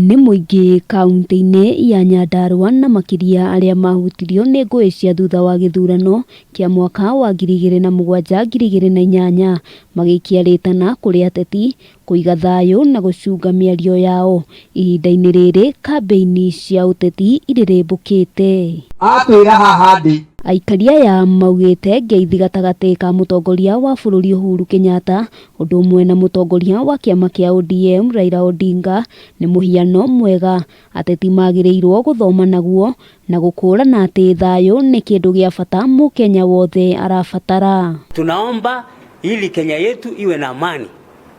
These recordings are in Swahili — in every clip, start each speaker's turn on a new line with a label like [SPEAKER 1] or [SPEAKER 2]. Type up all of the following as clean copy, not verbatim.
[SPEAKER 1] nĩ mũingĩ kaunti-inĩ ya Nyandarua na makiria arĩa mahutirio nĩ ngũĩ cia thutha wa gĩthurano kĩa mwaka wa 2007-2008 magĩikia rĩtana kũrĩ ateti kũiga thayũ na gũcunga mĩario yao ihinda-inĩ rĩrĩ kambĩini cia ũteti irĩrĩmbũkĩte.
[SPEAKER 2] Atwĩra haha ndĩ
[SPEAKER 1] Aikaria ya maugĩte ngeithi gatagatĩ ka mũtongoria wa bũrũri Uhuru Kenyatta ũndũ ũmwe na mũtongoria wa kĩama kĩa ODM Raila Odinga nĩ mũhiano mwega ateti magĩrĩirwo gũthoma naguo na gũkũrana atĩ thayũ nĩ kĩndũ gĩa bata mũkenya wothe arabatara.
[SPEAKER 3] Tunaomba ili Kenya yetu iwe na amani,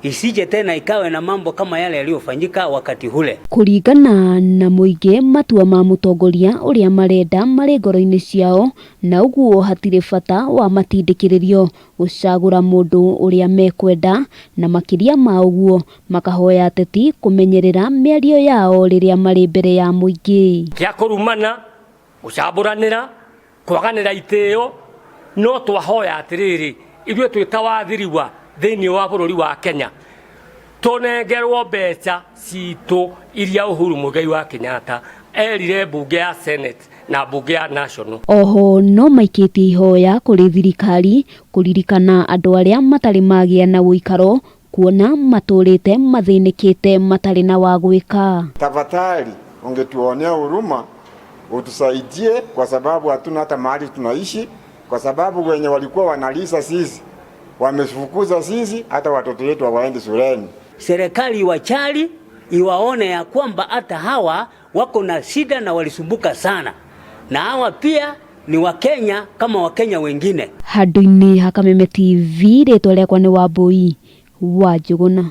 [SPEAKER 3] isije tena ikawe na mambo kama yale yaliyofanyika wakati ule.
[SPEAKER 1] Kũringana na mũingĩ matua ma mũtongoria ũrĩa marenda marĩ ngoro-inĩ ciao na ũguo hatirĩ bata wa matindĩkĩrĩrio gũcagũra mũndũ ũrĩa mekwenda na makĩria ma ũguo makahoya ateti kũmenyerera mĩario yao rĩrĩa marĩ mbere ya mũingĩ.
[SPEAKER 4] Kĩa kũrumana, gũcambũranĩra, kwaganĩra itĩo, no twahoya atĩrĩrĩ ithuĩ twĩ ta wathiriwa thĩinĩ wa bũrũri wa Kenya tũnengerwo mbeca citũ iria Uhuru Muigai wa Kenyatta erire mbunge ya Senate na mbunge ya National.
[SPEAKER 1] Oho no maikĩtie ihoya kũrĩ thirikari kũririkana andũ arĩa matarĩ magĩa na ũikaro kuona matũrĩte mathĩnĩkĩte matarĩ na wa gwĩka.
[SPEAKER 5] Tafadhali ungetuonea huruma utusaidie, kwa sababu hatuna hata mahali tunaishi, kwa sababu wenye walikuwa wanalisa sisi wamefukuza sisi, hata watoto wetu hawaendi shuleni.
[SPEAKER 3] Serikali wachali iwaone ya kwamba hata hawa wako na shida na walisumbuka sana, na hawa pia ni Wakenya kama Wakenya wengine.
[SPEAKER 1] Handũ-inĩ ha Kameme TV rĩtwa rĩakwa nĩ Wambui wa Njũgũna.